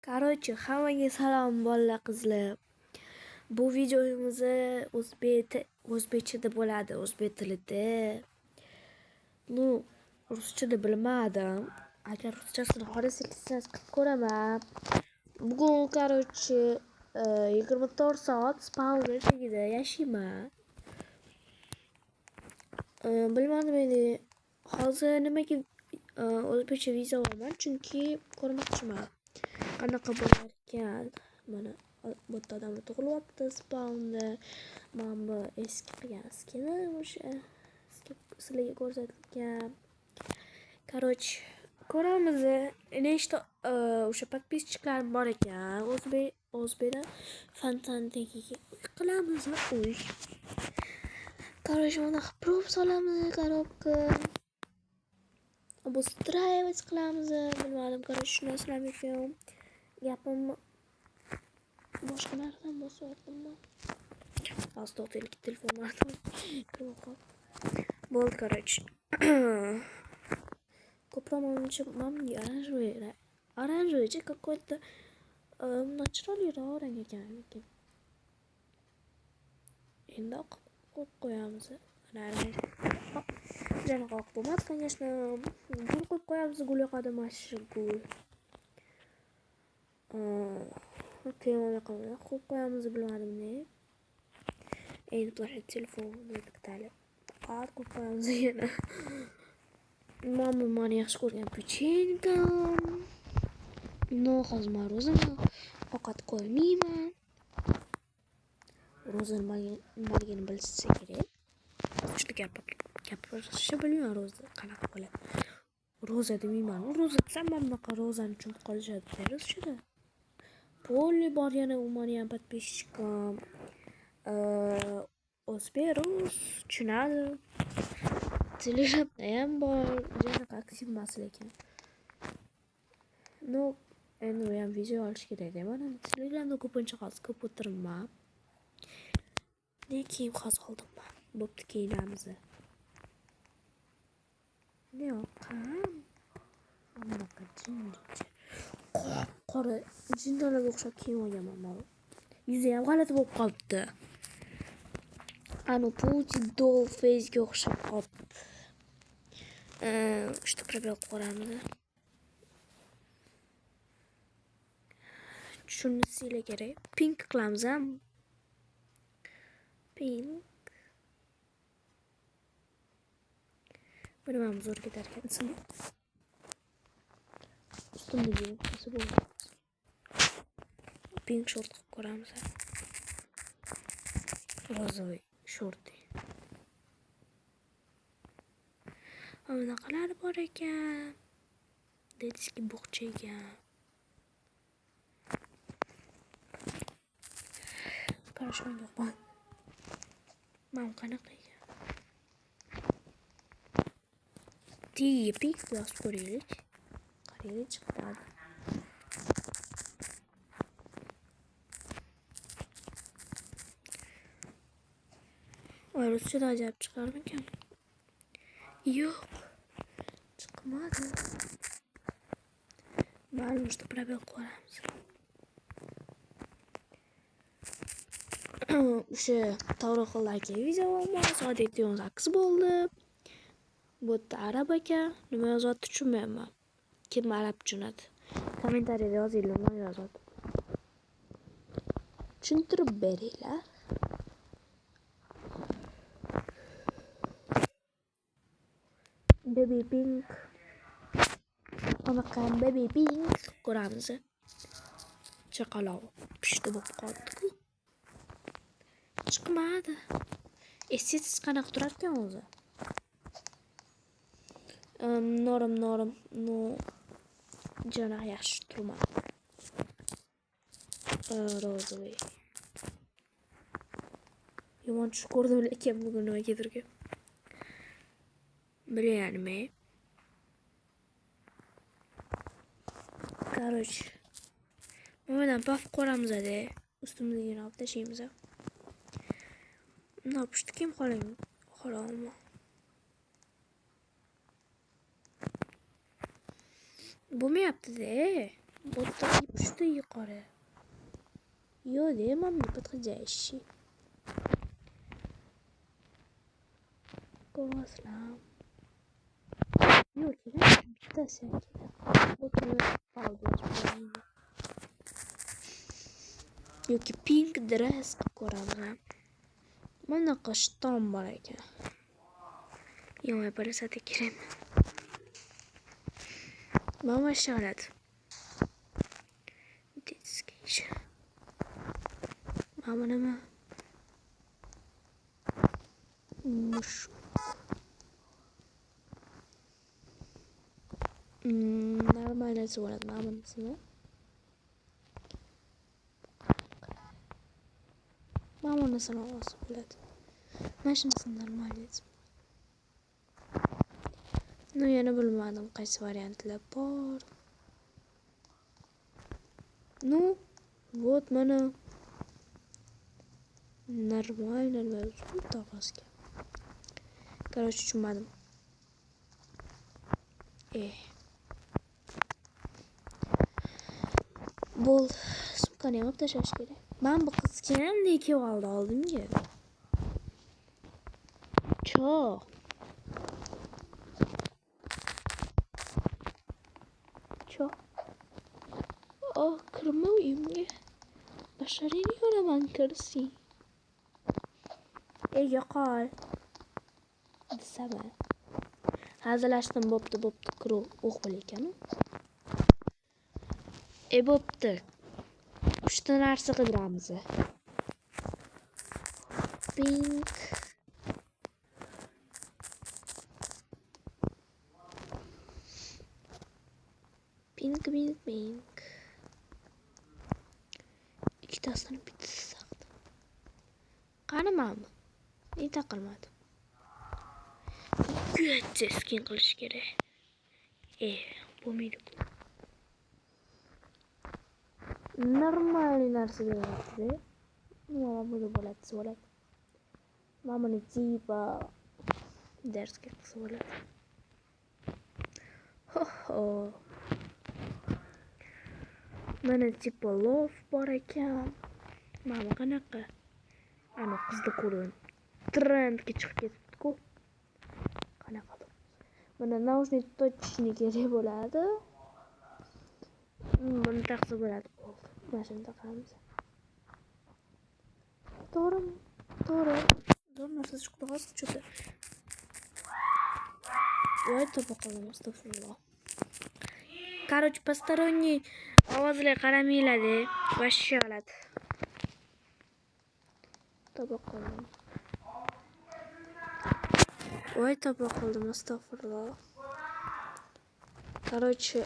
Короче, hammaga salom bolalar, qizlar. Bu videomiz o'zbekchada bo'ladi, o'zbek tilida. Ruschada bilmadim. Agar ruschasini xohlasangiz qilib ko'raman. Bugun короче 24 soat spawnda yashayman. Bilmadim endi hozir nimaga o'zbekcha video olaman, chunki ko'rmoqchiman. Qanaqa bo'lar ekan? Mana bu odamlar tug'ilyapti spawnda. Mana bu eski qilgan skinim o'sha sizlarga ko'rsatilgan. Короче, ko'ramiz. Nechta o'sha подписчиklarim bor ekan. O'zbekda fantantiyaga qilamiz. Короче, mana proof solamiz, коробка. Обустраивать qilamiz. Bilmadim, короче, shu narsalarni ekan. Gapim boshqa narsadan bosyaptimi? Hozir to'xtaylik, telefonlardan kirib qol. Bo'ldi, короче. Ko'proq menimcha оранжевый какой-то naturalroq rang ekan. Endi qo'yib qo'yamiz. Jana qo'yib bo'lmadi, конечно. Gul qo'yib qo'yamiz, gul yoqadi, masha gul. Keyin qo'yib qo'yamiz, bilmadim ne. Endi planshet telefon dektali. Qo'yib qo'yamiz yana. Mani yaxshi ko'rgan pechenkam. Hozir men ro'zani ovqat qo'ymayman. Ro'zani nimaligini bilsa kerak. Juda gapirishni bilmayman, ro'za qanaqa bo'ladi. Ro'za demayman. Ro'za desam bunaqa ro'zani tushunib qolishadi ro'zada. Poli bor yana u meni ham подписчикам. O'zbek rus tushunadi. Telegramda ham bor, janaqa aktiv emas lekin. Endi u ham video olish kerak deb mana Telegramda ko'pincha hozir ko'p o'tiribman. Kiyim hozir oldimman. Bo'pti, kiyinamiz. Ne yoqqan? Bunaqa jinnicha. Qora jinnilarga o'xshab kiyim olganman men. Yuzi ham g'alati bo'lib qolibdi. Ano Putin doll face ga o'xshab qolibdi. Что пробел qo'ramiz. Tushunishinglar kerak. Pink qilamiz ham. Pink. Buni ham zo'r ketar ekan. Ustimdagi narsa bu. Pink short qilib ko'ramiz. Розовый short. Bunaqalar bor ekan. Детский bog'cha ekan. Qarashmang yo'qman. Mana qanaqa ekan. Pink yozib ko'raylik. Qaraylik chiqadi. Ruschada ajab chiqarmikan? Yo'q. Chiqmadi. Ma'lum, что пробел qo'yamiz. O'sha tavroqlardagi videomi soat 18 bo'ldi. Bu yerda arab ekan. Nima yozyapti tushunmayapman. Kim arab tushunadi? Kommentariyada yozinglar, nima yozyapti. Tushuntirib beringlar. Baby pink. Anaqa baby pink ko'ramiz. Chaqaloq pishdi bo'lib qoldi-ku. Chiqmadi. Estetik qanaqa turar ekan o'zi? Norim. Jana yaxshi turmadi. Rozovый. Yomon tushib ko'rdim lekin bugun nimaga bilmayman. Короче, bundan paf qo'ramiz-da. Ustimizga olib tashlaymiz. Nopishdi kim xolaymi? Bo'lmayapti-da. Botlar juda yuqori. Yo'q, deyman, podходящий. Ko'rasizlar. Yo'q, kerak bittasi kerak. Botni oldim. Yoki pink dress ko'ramiz. Bunaqa shton bor ekan. Yo'q, polosada kerak. Mama shalat. Детский. Mama nima? Mush. Нормальный bo'ladi, mamasini. Mamasini olsa bo'ladi. Mashinasi нормальный. No, yana bilmadim qaysi variantlar bor. Ну, вот mana нормальный tog'ozga. Короче, tushunmadim. Bol sumkani ham tashlash kerak. Men bu qizga ham nega oldim-ga? Cho. Oh, kirma uyimga. Basharini yo'laman kirsin. Yo'qol. Desama. Hazillashdim, bo'pti, kirov o'q ekan. Bo'pti. 3 ta narsa qidiramiz. Pink. İkisinden bittisi saktı. Kanımam mı? Niye takılmadım? Güzel skin kılıç gerek. Bu muydu bu? Normal narsa bo'ladi. Nima bo'ladi bo'ladi. Mamani jiba darsga qilsa bo'ladi. Ho. Mana jiba love bor ekan. Mama qanaqa? Ana qizni ko'rdim. Trendga chiqib ketibdi-ku. Qanaqa? Mana naushnik точно kerak bo'ladi. Buni taqsa bo'ladi. Mana shuni taqamiz. To'g'rimi? To'g'ri. Zo'r narsa chiqdi hozir cho'ta. Voy to'paqalam, astag'firulloh. Короче, посторонний ovozlar qaramanglar-da. Вообще oladi. To'paqalam. Voy to'paqalam, astag'firulloh. Короче,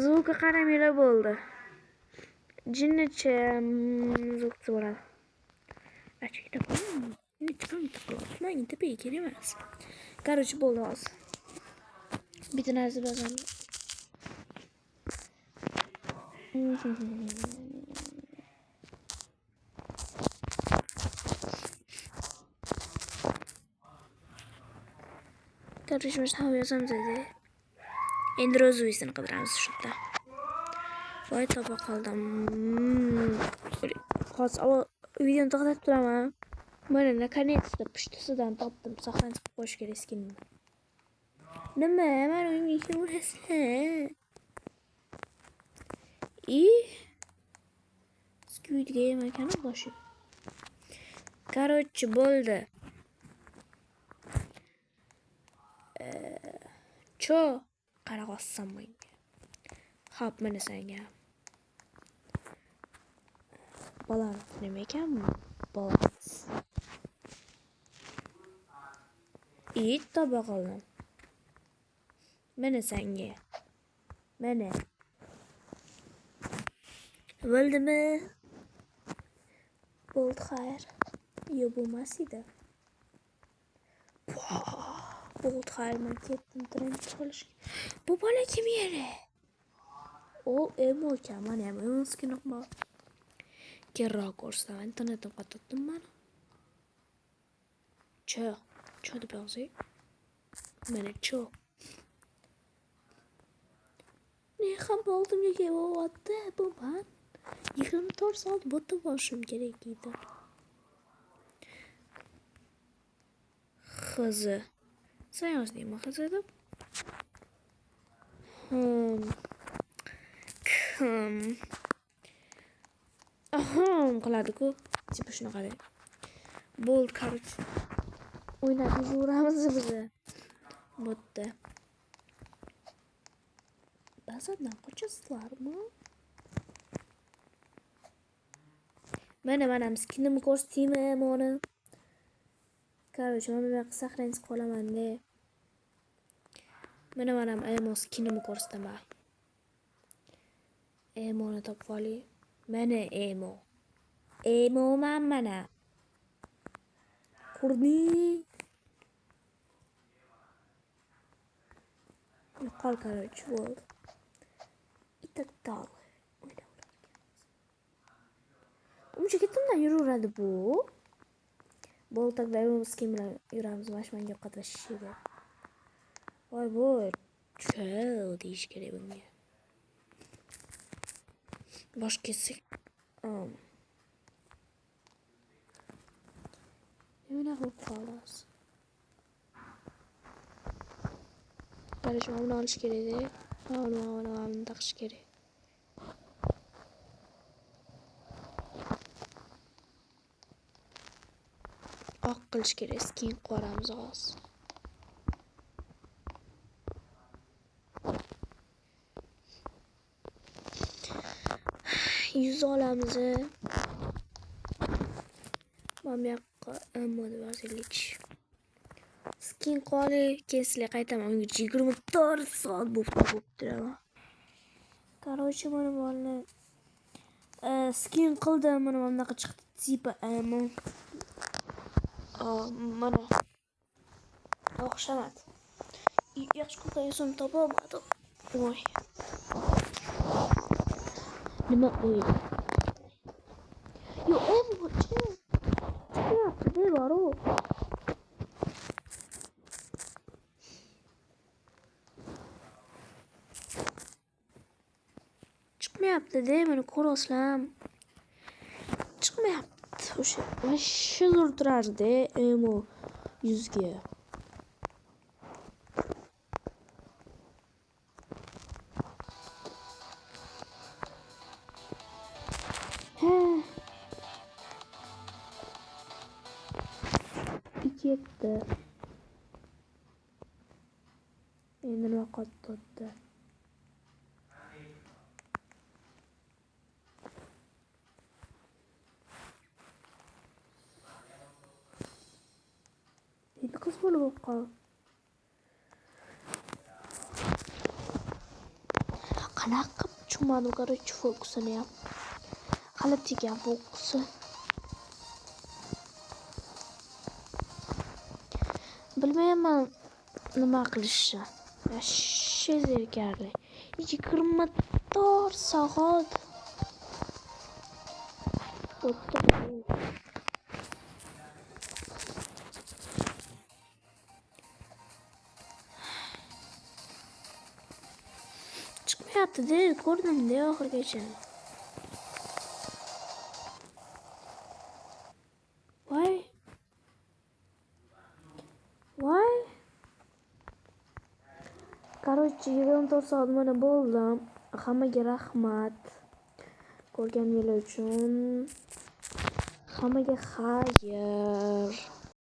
звука qaramanglar bo'ldi. Jinnicha звукsi bo'ladi. Achikda qo'ying. Menga tepaga kerak emas. Короче, bo'ldi hozir. Bitta narsa bazaram. Короче, biz havo yozamiz dedi. Endi ro'zvisini qidiramiz shunda. Voy topa qoldim. Hozir videoni to'xtatib turaman. Mana наконец-то pushtasidan topdim. Saqlanib qo'yish kerak skinni. Nima? Mana uyimga kelaverasizlar. Squidga ham ekan boshi. Короче, bo'ldi. Cho qara qossam menga. Xo'p, mana senga. Balam nima ekan? Balans. Topa qoldim. Mana senga. Mana. Bo'ldimi? Bo'ldi, xayr. Yo, bo'lmas edi. Bo'ldi, xayr, men ketdim trend qilishga. Bu bola kim edi? O, emo ekan, mana ham skin bor. Keyinroq ko'rsataman, internetdan qattiqdim mana. Cho deb yozing. Mana cho. ham oldimga kelyapti bu man. 24 soat botib olishim kerak edi. Qizi. Sen yozdingmi qizi deb? Qiladi-ku. Tipa shunaqa deb. Bo'ldi, короче. O'ynab yuramiz biz. Bo'tdi. Ba'zan qochasizlarmi? Mana skinimni ko'rsataymi uni? Короче, mana buyoqqa saqlanib qolaman-da. Mana emo skinimni ko'rsataman. Emoni topib olay. Mana emo. Emo mana. Ko'rding? Yo'qol, короче, bo'ldi. И так далее. Uncha ketimdan yuraveradi bu. Bo'ltaqda biz kim bilan yuramiz, mashmanga qatnashishga. Voy, chill deyish kerak bunga. Boshqasi. Nima qilib qolamiz? Qarashimni olish kerak-da. Mana taqish kerak. Oq qilish kerak, skin qoramiz hozir. Yuz olamiz. Mana bu yoqqa mod vazirlik. Skin qoli kesli qaytaman. Unga 24 soat bo'lib turaman. Короче, mana buni skin qildim. Mana bunaqa chiqdi. Tipa mana o'xshamadi. Yaxshi ko'rgan topolmadim. Voy. Nima o'ydi? Yo, chiqyapti, bor-ku. Chiqmayapti-da, mana ko'rasizlar. Chiqmayapti. O'sha zo'r turardi emo yuzga. Ketdi. Endi nima qotdi? Endi qiz bo'lib qol. Qanaqa tushunmadim, короче, fokusini ham. Hali tegan fokusi. Bilmayman nima qilishni. Yaxshi zerikarli. 24 soat. Chiqmayapti-da, ko'rdim-da oxirgacha. Voy. Короче, 24 soat mana bo'ldim. Hammaga rahmat. Ko'rganingiz uchun. Hammaga xayr.